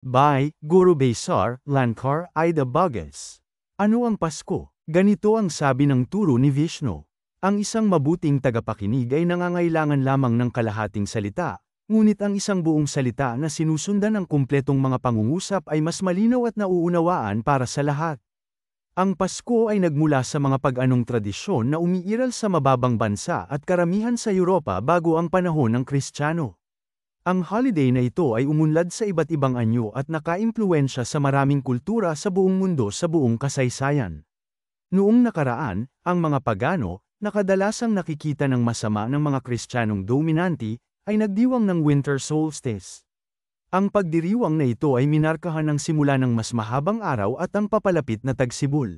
By Guru Besar Lankar Ida Bagas. Ano ang Pasko? Ganito ang sabi ng turo ni Vishnu. Ang isang mabuting tagapakinig ay nangangailangan lamang ng kalahating salita, ngunit ang isang buong salita na sinusundan ng kumpletong mga pangungusap ay mas malinaw at nauunawaan para sa lahat. Ang Pasko ay nagmula sa mga pag-anong tradisyon na umiiral sa mababang bansa at karamihan sa Europa bago ang panahon ng Kristiyano. Ang holiday na ito ay umunlad sa iba't ibang anyo at nakaimpluwensya sa maraming kultura sa buong mundo sa buong kasaysayan. Noong nakaraan, ang mga pagano, na kadalasang nakikita ng masama ng mga Kristiyanong dominanti, ay nagdiwang ng winter solstice. Ang pagdiriwang na ito ay minarkahan ng simula ng mas mahabang araw at ang papalapit na tagsibol.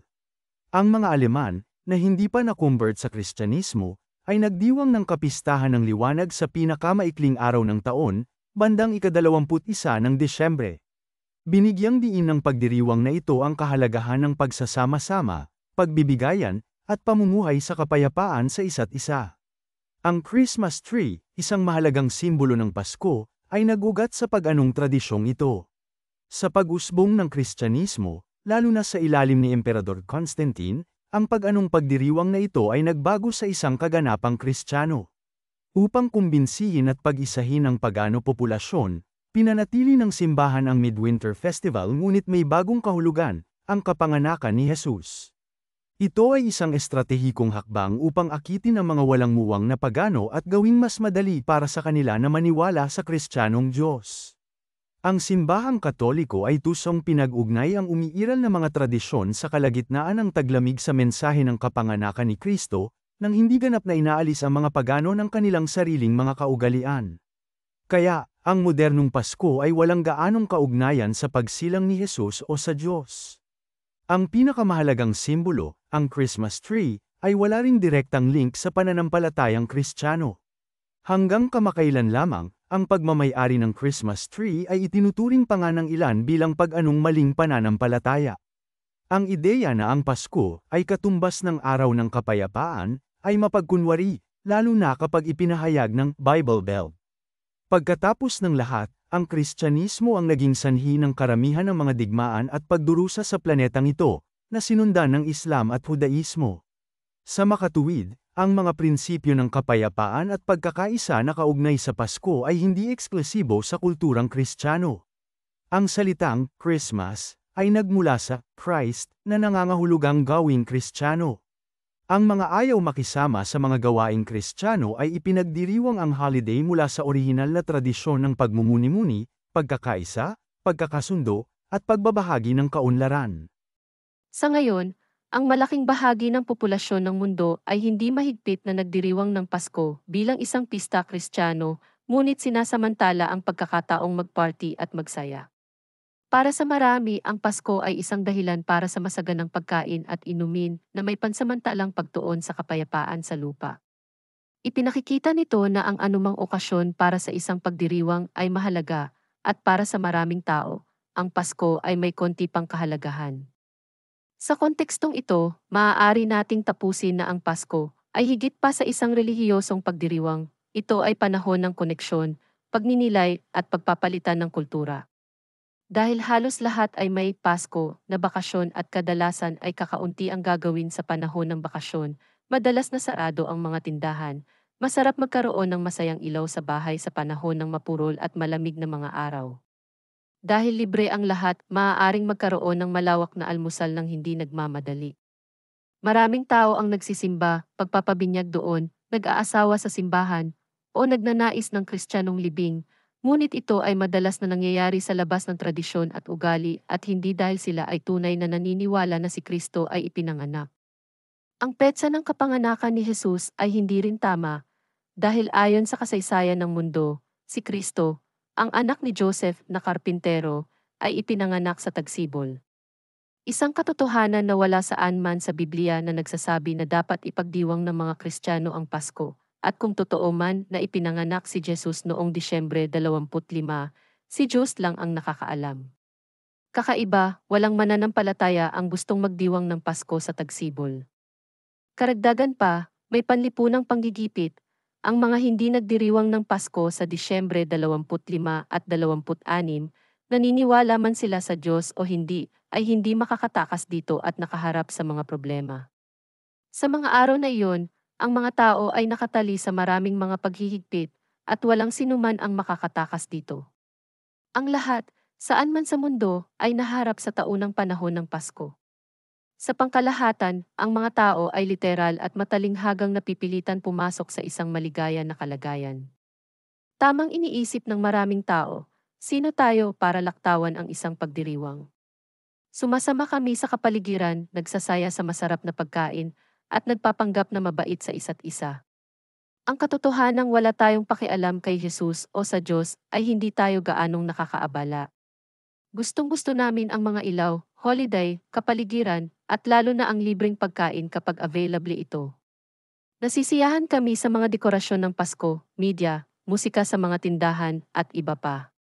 Ang mga Aleman, na hindi pa na-convert sa Kristyanismo, ay nagdiwang ng kapistahan ng liwanag sa pinakamaikling araw ng taon, bandang ika-21 ng Desyembre. Binigyang diin ng pagdiriwang na ito ang kahalagahan ng pagsasama-sama, pagbibigayan, at pamumuhay sa kapayapaan sa isa't isa. Ang Christmas tree, isang mahalagang simbolo ng Pasko, ay nagugat sa pag-anong tradisyong ito. Sa pag-usbong ng Kristyanismo, lalo na sa ilalim ni Emperador Constantine, ang pag-anong pagdiriwang na ito ay nagbago sa isang kaganapang Kristiyano. Upang kumbinsihin at pag-isahin ang pagano populasyon, pinanatili ng simbahan ang Midwinter Festival ngunit may bagong kahulugan, ang kapanganakan ni Jesus. Ito ay isang estratehikong hakbang upang akitin ang mga walang muwang na pagano at gawing mas madali para sa kanila na maniwala sa Kristiyanong Diyos. Ang simbahang Katoliko ay tusong pinag-ugnay ang umiiral na mga tradisyon sa kalagitnaan ng taglamig sa mensahe ng kapanganakan ni Kristo, nang hindi ganap na inaalis ang mga pagano ng kanilang sariling mga kaugalian. Kaya, ang modernong Pasko ay walang gaanong kaugnayan sa pagsilang ni Jesus o sa Diyos. Ang pinakamahalagang simbolo, ang Christmas tree, ay wala ring direktang link sa pananampalatayang Kristiyano. Hanggang kamakailan lamang, ang pagmamay-ari ng Christmas tree ay itinuturing pa nga ng ilan bilang pag-anong maling pananampalataya. Ang ideya na ang Pasko ay katumbas ng araw ng kapayapaan ay mapagkunwari, lalo na kapag ipinahayag ng Bible Belt. Pagkatapos ng lahat, ang Kristyanismo ang naging sanhi ng karamihan ng mga digmaan at pagdurusa sa planetang ito, na sinundan ng Islam at Hudaismo. Sa makatuwid, ang mga prinsipyo ng kapayapaan at pagkakaisa na kaugnay sa Pasko ay hindi eksklusibo sa kulturang Kristiyano. Ang salitang Christmas ay nagmula sa Christ na nangangahulugang gawing Kristiyano. Ang mga ayaw makisama sa mga gawaing Kristiyano ay ipinagdiriwang ang holiday mula sa orihinal na tradisyon ng pagmumuni-muni, pagkakaisa, pagkakasundo, at pagbabahagi ng kaunlaran. Sa ngayon, ang malaking bahagi ng populasyon ng mundo ay hindi mahigpit na nagdiriwang ng Pasko bilang isang pista Kristiyano, ngunit sinasamantala ang pagkakataong magparty at magsaya. Para sa marami, ang Pasko ay isang dahilan para sa masaganang pagkain at inumin na may pansamantalang pagtuon sa kapayapaan sa lupa. Ipinakikita nito na ang anumang okasyon para sa isang pagdiriwang ay mahalaga, at para sa maraming tao, ang Pasko ay may konti pang kahalagahan. Sa kontekstong ito, maaari nating tapusin na ang Pasko ay higit pa sa isang relihiyosong pagdiriwang. Ito ay panahon ng koneksyon, pagninilay at pagpapalitan ng kultura. Dahil halos lahat ay may Pasko na bakasyon at kadalasan ay kakaunti ang gagawin sa panahon ng bakasyon, madalas na sarado ang mga tindahan. Masarap magkaroon ng masayang ilaw sa bahay sa panahon ng mapurol at malamig na mga araw. Dahil libre ang lahat, maaaring magkaroon ng malawak na almusal ng hindi nagmamadali. Maraming tao ang nagsisimba, pagpapabinyag doon, nag-aasawa sa simbahan, o nagnanais ng Kristiyanong libing, ngunit ito ay madalas na nangyayari sa labas ng tradisyon at ugali at hindi dahil sila ay tunay na naniniwala na si Kristo ay ipinanganak. Ang petsa ng kapanganakan ni Jesus ay hindi rin tama, dahil ayon sa kasaysayan ng mundo, si Kristo, ang anak ni Joseph na karpintero, ay ipinanganak sa tagsibol. Isang katotohanan na wala saan man sa Biblia na nagsasabi na dapat ipagdiwang ng mga Kristiyano ang Pasko, at kung totoo man na ipinanganak si Jesus noong Disyembre 25, si Diyos lang ang nakakaalam. Kakaiba, walang mananampalataya ang gustong magdiwang ng Pasko sa tagsibol. Karagdagan pa, may panlipunang panggigipit, ang mga hindi nagdiriwang ng Pasko sa Disyembre 25 at 26 Naniniwala man sila sa Diyos o hindi, ay hindi makakatakas dito at nakaharap sa mga problema. Sa mga araw na iyon, ang mga tao ay nakatali sa maraming mga paghihigpit at walang sinuman ang makakatakas dito. Ang lahat, saan man sa mundo, ay naharap sa taunang panahon ng Pasko. Sa pangkalahatan, ang mga tao ay literal at matalinghagang napipilitan pumasok sa isang maligaya na kalagayan. Tamang iniisip ng maraming tao, sino tayo para laktawan ang isang pagdiriwang? Sumasama kami sa kapaligiran, nagsasaya sa masarap na pagkain, at nagpapanggap na mabait sa isa't isa. Ang katotohanang wala tayong pakialam kay Jesus o sa Diyos ay hindi tayo gaanong nakakaabala. Gustong-gusto namin ang mga ilaw, holiday, kapaligiran, at lalo na ang libreng pagkain kapag available ito. Nasisiyahan kami sa mga dekorasyon ng Pasko, media, musika sa mga tindahan, at iba pa.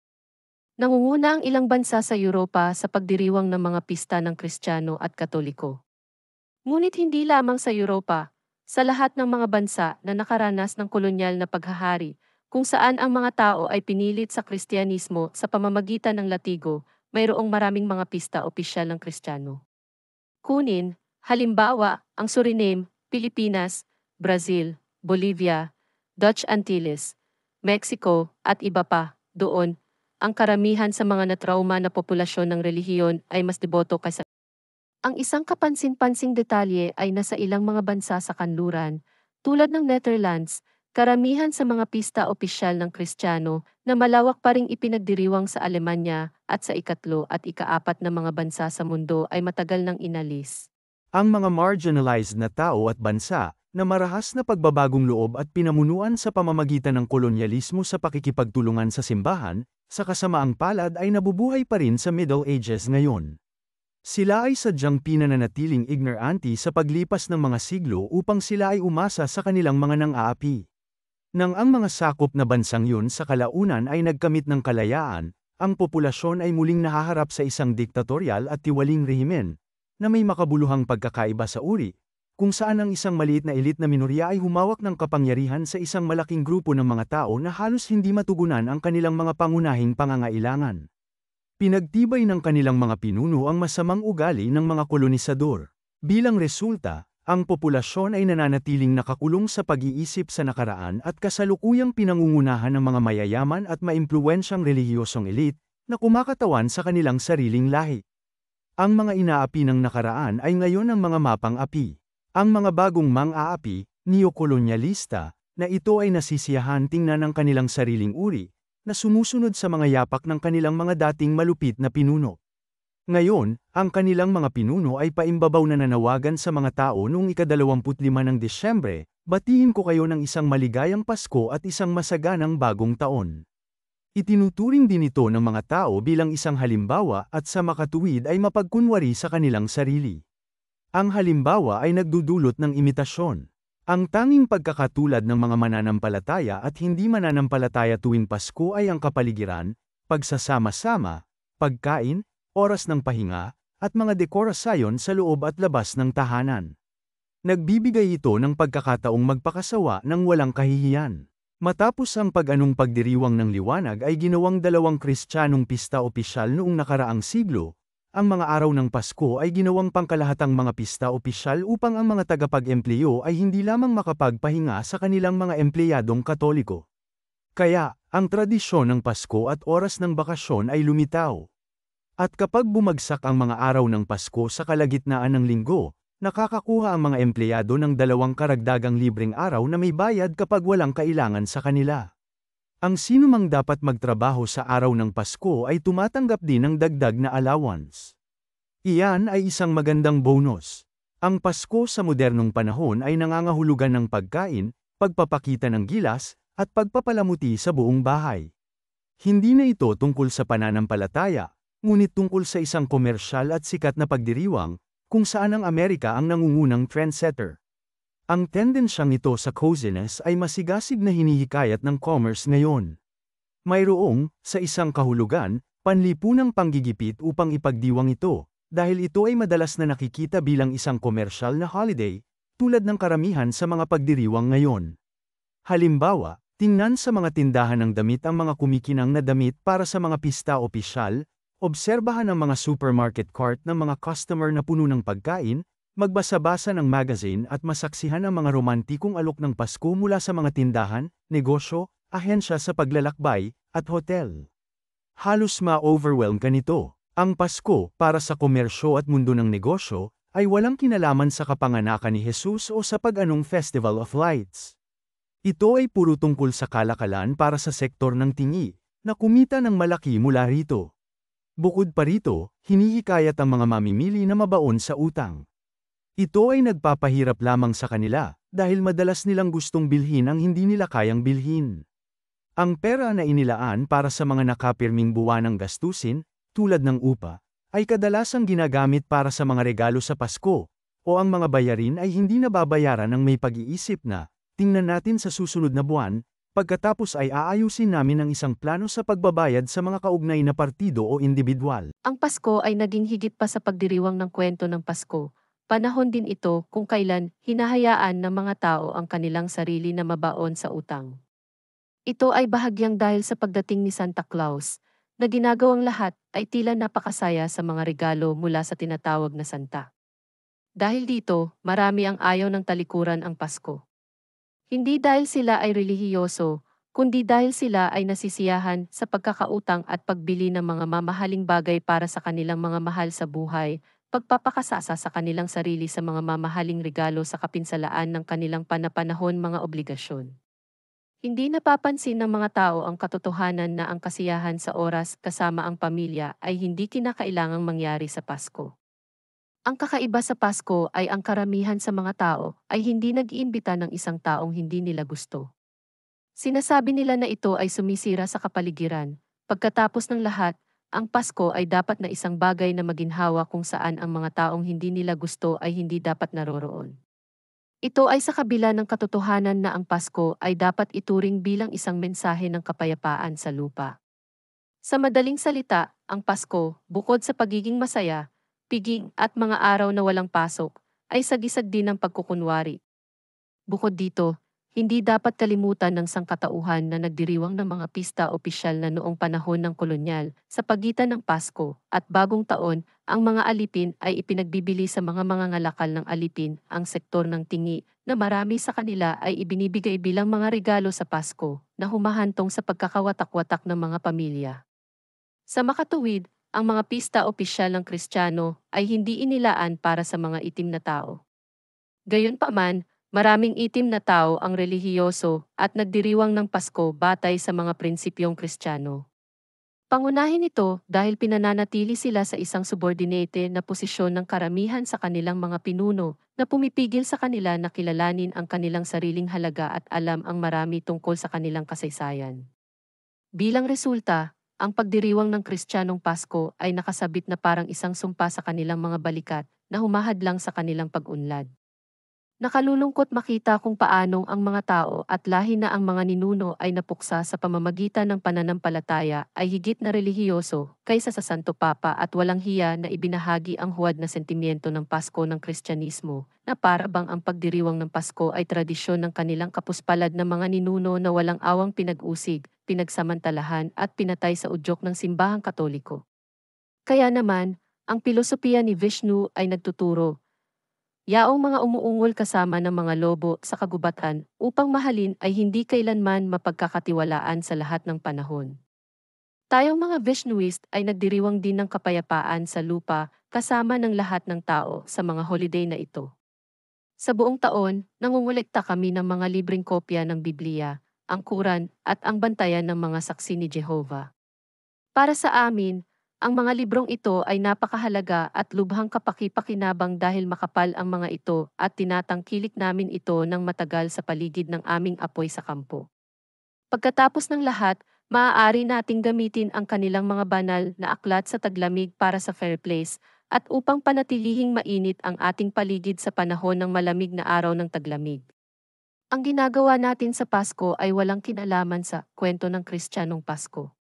Nangunguna ang ilang bansa sa Europa sa pagdiriwang ng mga pista ng Kristiyano at Katoliko. Ngunit hindi lamang sa Europa, sa lahat ng mga bansa na nakaranas ng kolonyal na paghahari, kung saan ang mga tao ay pinilit sa Kristyanismo sa pamamagitan ng latigo, mayroong maraming mga pista opisyal ng Kristiyano. Kunin, halimbawa, ang Suriname, Pilipinas, Brazil, Bolivia, Dutch Antilles, Mexico, at iba pa. Doon, ang karamihan sa mga natrauma na populasyon ng relihiyon ay mas deboto kaysa. Ang isang kapansin-pansing detalye ay nasa ilang mga bansa sa kanluran, tulad ng Netherlands, karamihan sa mga pista opisyal ng Kristiyano na malawak pa ring ipinagdiriwang sa Alemanya at sa ikatlo at ikaapat na mga bansa sa mundo ay matagal nang inalis. Ang mga marginalized na tao at bansa, na marahas na pagbabagong loob at pinamunuan sa pamamagitan ng kolonyalismo sa pakikipagtulungan sa simbahan, sa kasamaang palad ay nabubuhay pa rin sa Middle Ages ngayon. Sila ay sadyang pinananatiling ignorante sa paglipas ng mga siglo upang sila ay umasa sa kanilang mga nang-aapi. Nang ang mga sakop na bansang yun sa kalaunan ay nagkamit ng kalayaan, ang populasyon ay muling nahaharap sa isang diktatorial at tiwaling rehimen, na may makabuluhang pagkakaiba sa uri, kung saan ang isang maliit na elite na minorya ay humawak ng kapangyarihan sa isang malaking grupo ng mga tao na halos hindi matugunan ang kanilang mga pangunahing pangangailangan. Pinagtibay ng kanilang mga pinuno ang masamang ugali ng mga kolonisador. Bilang resulta, ang populasyon ay nananatiling nakakulong sa pag-iisip sa nakaraan at kasalukuyang pinangungunahan ng mga mayayaman at maimpluwensyang relihiyosong elite na kumakatawan sa kanilang sariling lahi. Ang mga inaapi ng nakaraan ay ngayon ang mga mapang api. Ang mga bagong mang-aapi, neokolonyalista, na ito ay nasisiyahan tingnan ng kanilang sariling uri, na sumusunod sa mga yapak ng kanilang mga dating malupit na pinuno. Ngayon, ang kanilang mga pinuno ay paimbabaw na nanawagan sa mga tao noong ika-25 ng Disyembre, batiin ko kayo ng isang maligayang Pasko at isang masaganang bagong taon. Itinuturing din ito ng mga tao bilang isang halimbawa at sa makatuwid ay mapagkunwari sa kanilang sarili. Ang halimbawa ay nagdudulot ng imitasyon. Ang tanging pagkakatulad ng mga mananampalataya at hindi mananampalataya tuwing Pasko ay ang kapaligiran, pagsasama-sama, pagkain, oras ng pahinga, at mga dekorasyon sa loob at labas ng tahanan. Nagbibigay ito ng pagkakataong magpakasawa ng walang kahihiyan. Matapos ang pag-anong pagdiriwang ng liwanag ay ginawang dalawang Kristiyanong pista opisyal noong nakaraang siglo, ang mga araw ng Pasko ay ginawang pangkalahatang mga pista opisyal upang ang mga tagapag-empleyo ay hindi lamang makapagpahinga sa kanilang mga empleyadong Katoliko. Kaya, ang tradisyon ng Pasko at oras ng bakasyon ay lumitaw. At kapag bumagsak ang mga araw ng Pasko sa kalagitnaan ng linggo, nakakakuha ang mga empleyado ng dalawang karagdagang libreng araw na may bayad kapag walang kailangan sa kanila. Ang sinumang dapat magtrabaho sa araw ng Pasko ay tumatanggap din ng dagdag na allowance. Iyan ay isang magandang bonus. Ang Pasko sa modernong panahon ay nangangahulugan ng pagkain, pagpapakita ng gilas, at pagpapalamuti sa buong bahay. Hindi na ito tungkol sa pananampalataya, ngunit tungkol sa isang komersyal at sikat na pagdiriwang, kung saan ang Amerika ang nangungunang trendsetter. Ang tendensyang ito sa coziness ay masigasig na hinihikayat ng commerce ngayon. Mayroong, sa isang kahulugan, panlipunang panggigipit upang ipagdiwang ito, dahil ito ay madalas na nakikita bilang isang komersyal na holiday, tulad ng karamihan sa mga pagdiriwang ngayon. Halimbawa, tingnan sa mga tindahan ng damit ang mga kumikinang na damit para sa mga pista opisyal, Obserbahan ang mga supermarket cart ng mga customer na puno ng pagkain, magbasa-basa ng magazine at masaksihan ang mga romantikong alok ng Pasko mula sa mga tindahan, negosyo, ahensya sa paglalakbay, at hotel. Halos ma-overwhelm ka nito. Ang Pasko, para sa komersyo at mundo ng negosyo, ay walang kinalaman sa kapanganakan ni Jesus o sa pag-anong Festival of Lights. Ito ay puro tungkol sa kalakalan para sa sektor ng tingi, na kumita ng malaki mula rito. Bukod pa rito, hinihikayat ang mga mamimili na mabaon sa utang. Ito ay nagpapahirap lamang sa kanila, dahil madalas nilang gustong bilhin ang hindi nila kayang bilhin. Ang pera na inilaan para sa mga nakapirming buwanang gastusin, tulad ng upa, ay kadalasang ginagamit para sa mga regalo sa Pasko, o ang mga bayarin ay hindi nababayaran ng may pag-iisip na, tingnan natin sa susunod na buwan, pagkatapos ay aayusin namin ang isang plano sa pagbabayad sa mga kaugnay na partido o individual. Ang Pasko ay naging higit pa sa pagdiriwang ng kwento ng Pasko. Panahon din ito kung kailan hinahayaan ng mga tao ang kanilang sarili na mabaon sa utang. Ito ay bahagyang dahil sa pagdating ni Santa Claus, na ginagawang lahat ay tila napakasaya sa mga regalo mula sa tinatawag na Santa. Dahil dito, marami ang ayaw ng talikuran ang Pasko. Hindi dahil sila ay relihiyoso, kundi dahil sila ay nasisiyahan sa pagkakautang at pagbili ng mga mamahaling bagay para sa kanilang mga mahal sa buhay, pagpapakasasa sa kanilang sarili sa mga mamahaling regalo sa kapinsalaan ng kanilang panapanahon mga obligasyon. Hindi napapansin ng mga tao ang katotohanan na ang kasiyahan sa oras kasama ang pamilya ay hindi kinakailangang mangyari sa Pasko. Ang kakaiba sa Pasko ay ang karamihan sa mga tao ay hindi nag-iimbita ng isang taong hindi nila gusto. Sinasabi nila na ito ay sumisira sa kapaligiran. Pagkatapos ng lahat, ang Pasko ay dapat na isang bagay na maginhawa kung saan ang mga taong hindi nila gusto ay hindi dapat naroroon. Ito ay sa kabila ng katotohanan na ang Pasko ay dapat ituring bilang isang mensahe ng kapayapaan sa lupa. Sa madaling salita, ang Pasko, bukod sa pagiging masaya, piging at mga araw na walang pasok, ay sagisag din ng pagkukunwari. Bukod dito, hindi dapat kalimutan ng sangkatauhan na nagdiriwang ng mga pista opisyal na noong panahon ng kolonyal. Sa pagitan ng Pasko at Bagong Taon, ang mga alipin ay ipinagbibili sa mga mangangalakal ng alipin, ang sektor ng tingi, na marami sa kanila ay ibinibigay bilang mga regalo sa Pasko, na humahantong sa pagkakawatak-watak ng mga pamilya. Sa makatuwid, ang mga pista opisyal ng Kristiyano ay hindi inilaan para sa mga itim na tao. Gayunpaman, maraming itim na tao ang relihiyoso at nagdiriwang ng Pasko batay sa mga prinsipyong Kristiyano. Pangunahin ito dahil pinananatili sila sa isang subordinate na posisyon ng karamihan sa kanilang mga pinuno na pumipigil sa kanila na kilalanin ang kanilang sariling halaga at alam ang marami tungkol sa kanilang kasaysayan. Bilang resulta, ang pagdiriwang ng Kristiyanong Pasko ay nakasabit na parang isang sumpa sa kanilang mga balikat na humahadlang sa kanilang pag-unlad. Nakalulungkot makita kung paanong ang mga tao at lahi na ang mga ninuno ay napuksa sa pamamagitan ng pananampalataya ay higit na relihiyoso kaysa sa Santo Papa at walang hiya na ibinahagi ang huwad na sentimiento ng Pasko ng Kristyanismo na para bang ang pagdiriwang ng Pasko ay tradisyon ng kanilang kapuspalad na mga ninuno na walang awang pinag-usig, pinagsamantalahan at pinatay sa udyok ng simbahang Katoliko. Kaya naman, ang pilosopiya ni Vishnu ay nagtuturo, yaong mga umuungol kasama ng mga lobo sa kagubatan upang mahalin ay hindi kailanman mapagkakatiwalaan sa lahat ng panahon. Tayong mga Vishnuist ay nagdiriwang din ng kapayapaan sa lupa kasama ng lahat ng tao sa mga holiday na ito. Sa buong taon, nangungulekta kami ng mga libreng kopya ng Biblia, ang Quran at ang bantayan ng mga saksi ni Jehovah. Para sa amin, ang mga librong ito ay napakahalaga at lubhang kapaki-pakinabang dahil makapal ang mga ito at tinatangkilik namin ito ng matagal sa paligid ng aming apoy sa kampo. Pagkatapos ng lahat, maaari nating gamitin ang kanilang mga banal na aklat sa taglamig para sa fireplace at upang panatilihing mainit ang ating paligid sa panahon ng malamig na araw ng taglamig. Ang ginagawa natin sa Pasko ay walang kinalaman sa kwento ng Kristiyanong Pasko.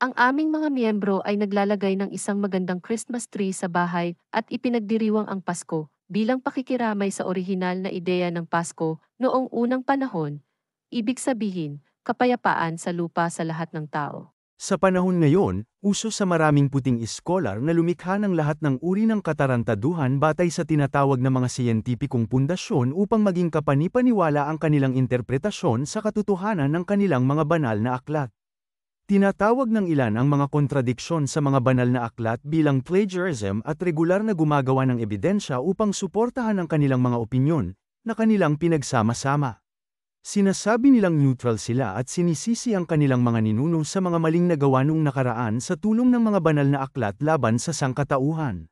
Ang aming mga miyembro ay naglalagay ng isang magandang Christmas tree sa bahay at ipinagdiriwang ang Pasko bilang pakikiramay sa orihinal na ideya ng Pasko noong unang panahon, ibig sabihin, kapayapaan sa lupa sa lahat ng tao. Sa panahon ngayon, Uso sa maraming puting iskolar na lumikha ng lahat ng uri ng katarantaduhan batay sa tinatawag na mga siyentipikong pundasyon upang maging kapanipaniwala ang kanilang interpretasyon sa katotohanan ng kanilang mga banal na aklat. Tinatawag ng ilan ang mga kontradiksyon sa mga banal na aklat bilang plagiarism at regular na gumagawa ng ebidensya upang suportahan ang kanilang mga opinyon, na kanilang pinagsama-sama. Sinasabi nilang neutral sila at sinisisi ang kanilang mga ninuno sa mga maling nagawa noong nakaraan sa tulong ng mga banal na aklat laban sa sangkatauhan.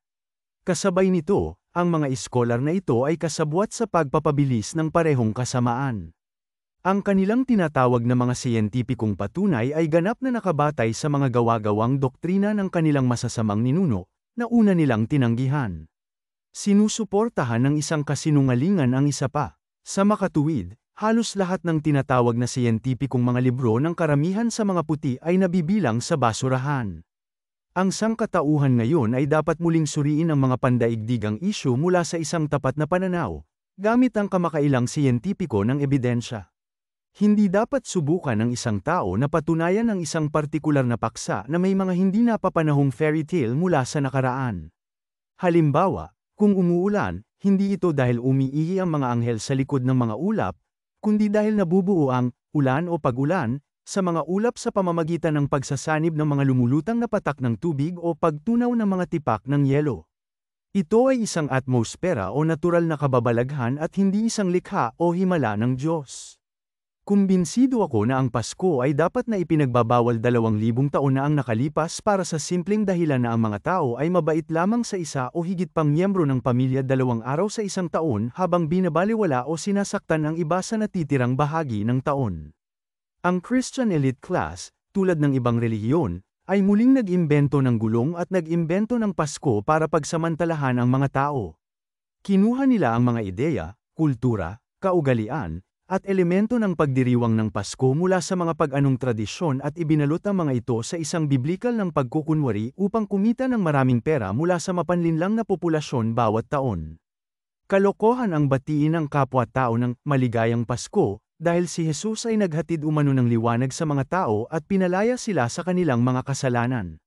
Kasabay nito, ang mga iskolar na ito ay kasabwat sa pagpapabilis ng parehong kasamaan. Ang kanilang tinatawag na mga siyentipikong patunay ay ganap na nakabatay sa mga gawa-gawang doktrina ng kanilang masasamang ninuno, na una nilang tinanggihan. Sinusuportahan ng isang kasinungalingan ang isa pa. Sa makatuwid, halos lahat ng tinatawag na siyentipikong mga libro ng karamihan sa mga puti ay nabibilang sa basurahan. Ang sangkatauhan ngayon ay dapat muling suriin ang mga pandaigdigang isyu mula sa isang tapat na pananaw, gamit ang kamakailang siyentipiko ng ebidensya. Hindi dapat subukan ng isang tao na patunayan ang isang partikular na paksa na may mga hindi napapanahong fairy tale mula sa nakaraan. Halimbawa, kung umuulan, hindi ito dahil umiihi ang mga anghel sa likod ng mga ulap, kundi dahil nabubuo ang ulan o pag-ulan sa mga ulap sa pamamagitan ng pagsasanib ng mga lumulutang na patak ng tubig o pagtunaw ng mga tipak ng yelo. Ito ay isang atmosfera o natural na kababalaghan at hindi isang likha o himala ng Diyos. Kumbinsido ako na ang Pasko ay dapat na ipinagbabawal 2,000 taon na ang nakalipas para sa simpleng dahilan na ang mga tao ay mabait lamang sa isa o higit pang miyembro ng pamilya 2 araw sa isang taon habang binabaliwala o sinasaktan ang iba sa natitirang bahagi ng taon. Ang Christian elite class, tulad ng ibang relihiyon, ay muling nag-imbento ng gulong at nag-imbento ng Pasko para pagsamantalahan ang mga tao. Kinuha nila ang mga ideya, kultura, kaugalian, at elemento ng pagdiriwang ng Pasko mula sa mga pag-anong tradisyon at ibinalot ang mga ito sa isang biblikal ng pagkukunwari upang kumita ng maraming pera mula sa mapanlinlang na populasyon bawat taon. Kalokohan ang batiin ng kapwa-tao ng maligayang Pasko, dahil si Jesus ay naghatid umano ng liwanag sa mga tao at pinalaya sila sa kanilang mga kasalanan.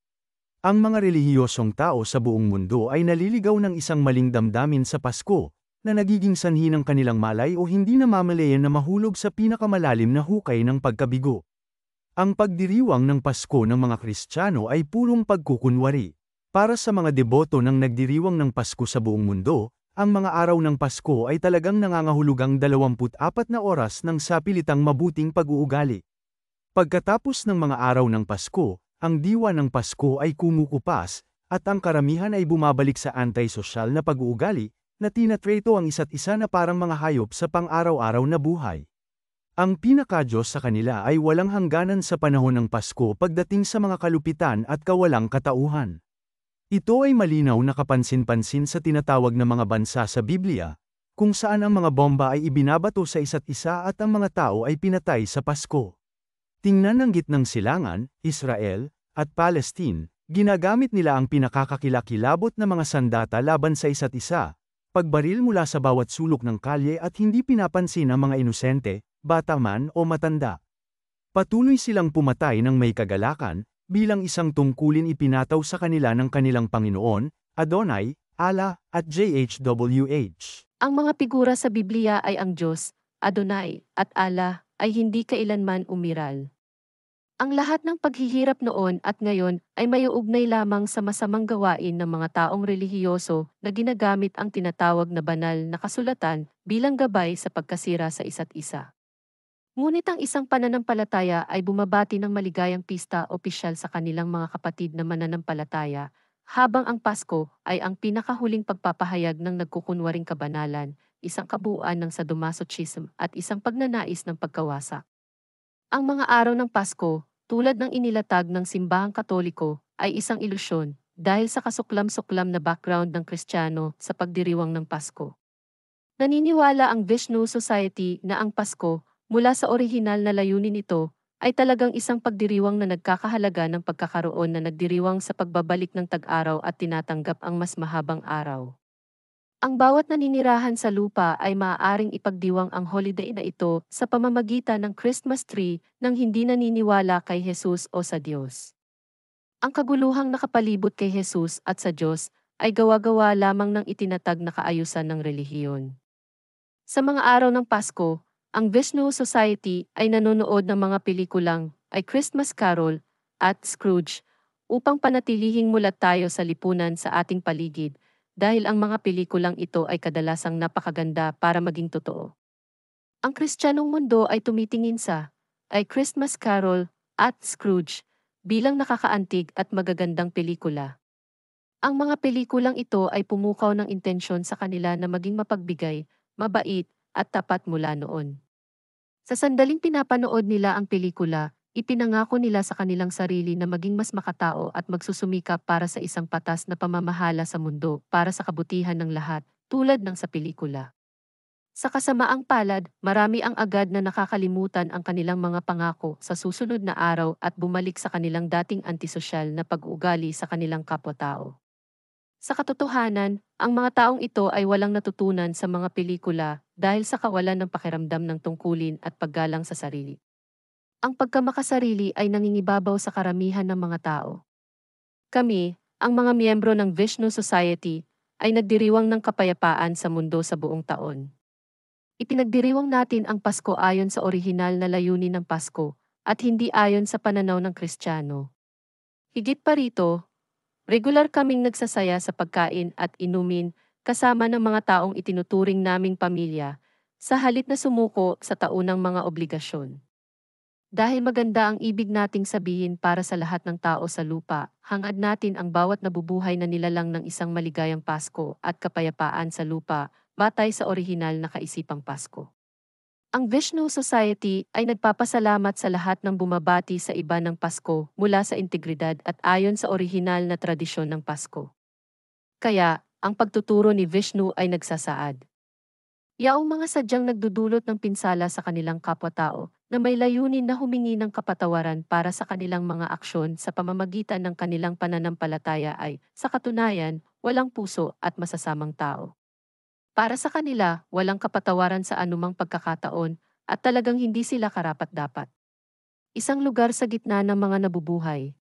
Ang mga relihiyosong tao sa buong mundo ay naliligaw ng isang maling damdamin sa Pasko, na nagiging sanhi ng kanilang malay o hindi namamalayan na mahulog sa pinakamalalim na hukay ng pagkabigo. Ang pagdiriwang ng Pasko ng mga Kristiyano ay purong pagkukunwari. Para sa mga deboto ng nagdiriwang ng Pasko sa buong mundo, ang mga araw ng Pasko ay talagang nangangahulugang 24 na oras ng sapilitang mabuting pag-uugali. Pagkatapos ng mga araw ng Pasko, ang diwa ng Pasko ay kumukupas, at ang karamihan ay bumabalik sa anti-sosyal na pag-uugali, na tinatreto ang isa't isa na parang mga hayop sa pang-araw-araw na buhay. Ang pinakadiyos sa kanila ay walang hangganan sa panahon ng Pasko pagdating sa mga kalupitan at kawalang katauhan. Ito ay malinaw na kapansin-pansin sa tinatawag na mga bansa sa Biblia, kung saan ang mga bomba ay ibinabato sa isa't isa at ang mga tao ay pinatay sa Pasko. Tingnan ang gitnang silangan, Israel, at Palestine, ginagamit nila ang pinakakakilakilabot na mga sandata laban sa isa't isa, pagbaril mula sa bawat sulok ng kalye at hindi pinapansin ang mga inosente, bata man o matanda. Patuloy silang pumatay ng may kagalakan, bilang isang tungkulin ipinataw sa kanila ng kanilang Panginoon, Adonai, Allah, at JHWH. Ang mga figura sa Biblia ay ang Diyos, Adonai, at Allah, ay hindi kailanman umiral. Ang lahat ng paghihirap noon at ngayon ay mayuugnay lamang sa masamang gawain ng mga taong relihiyoso na ginagamit ang tinatawag na banal na kasulatan bilang gabay sa pagkasira sa isa't isa. Ngunit ang isang pananampalataya ay bumabati ng maligayang pista opisyal sa kanilang mga kapatid na mananampalataya, habang ang Pasko ay ang pinakahuling pagpapahayag ng nagkukunwaring kabanalan, isang kabuuan ng sadomasochism at isang pagnanais ng pagkawasak. Ang mga araw ng Pasko, tulad ng inilatag ng simbahang Katoliko, ay isang ilusyon dahil sa kasuklam-suklam na background ng Kristiyano sa pagdiriwang ng Pasko. Naniniwala ang Vishnu Society na ang Pasko, mula sa orihinal na layunin nito, ay talagang isang pagdiriwang na nagkakahalaga ng pagkakaroon na nagdiriwang sa pagbabalik ng tag-araw at tinatanggap ang mas mahabang araw. Ang bawat naninirahan sa lupa ay maaaring ipagdiwang ang holiday na ito sa pamamagitan ng Christmas tree nang hindi naniniwala kay Jesus o sa Diyos. Ang kaguluhang nakapalibot kay Jesus at sa Diyos ay gawa-gawa lamang ng itinatag na kaayusan ng relihiyon. Sa mga araw ng Pasko, ang Vishnu Society ay nanonood ng mga pelikulang ay Christmas Carol at Scrooge upang panatilihing mulat tayo sa lipunan sa ating paligid dahil ang mga pelikulang ito ay kadalasang napakaganda para maging totoo. Ang Kristiyanong mundo ay tumitingin sa ay Christmas Carol at Scrooge bilang nakakaantig at magagandang pelikula. Ang mga pelikulang ito ay pumukaw ng intensyon sa kanila na maging mapagbigay, mabait, at tapat mula noon. Sa sandaling pinapanood nila ang pelikula, ipinangako nila sa kanilang sarili na maging mas makatao at magsusumikap para sa isang patas na pamamahala sa mundo para sa kabutihan ng lahat, tulad ng sa pelikula. Sa kasamaang palad, marami ang agad na nakakalimutan ang kanilang mga pangako sa susunod na araw at bumalik sa kanilang dating antisosyal na pag-uugali sa kanilang kapwa-tao. Sa katotohanan, ang mga taong ito ay walang natutunan sa mga pelikula dahil sa kawalan ng pakiramdam ng tungkulin at paggalang sa sarili. Ang pagkamakasarili ay nangingibabaw sa karamihan ng mga tao. Kami, ang mga miyembro ng Vishnu Society, ay nagdiriwang ng kapayapaan sa mundo sa buong taon. Ipinagdiriwang natin ang Pasko ayon sa orihinal na layunin ng Pasko at hindi ayon sa pananaw ng Kristiyano. Higit pa rito, regular kaming nagsasaya sa pagkain at inumin kasama ng mga taong itinuturing naming pamilya sa halip na sumuko sa taunang mga obligasyon. Dahil maganda ang ibig nating sabihin para sa lahat ng tao sa lupa, hangad natin ang bawat nabubuhay na nilalang ng isang maligayang Pasko at kapayapaan sa lupa batay sa orihinal na kaisipang Pasko. Ang Vishnu Society ay nagpapasalamat sa lahat ng bumabati sa iba ng Pasko mula sa integridad at ayon sa orihinal na tradisyon ng Pasko. Kaya, ang pagtuturo ni Vishnu ay nagsasaad. Yaong mga sadyang nagdudulot ng pinsala sa kanilang kapwa-tao na may layunin na humingi ng kapatawaran para sa kanilang mga aksyon sa pamamagitan ng kanilang pananampalataya ay, sa katunayan, walang puso at masasamang tao. Para sa kanila, walang kapatawaran sa anumang pagkakataon at talagang hindi sila karapat-dapat. Isang lugar sa gitna ng mga nabubuhay.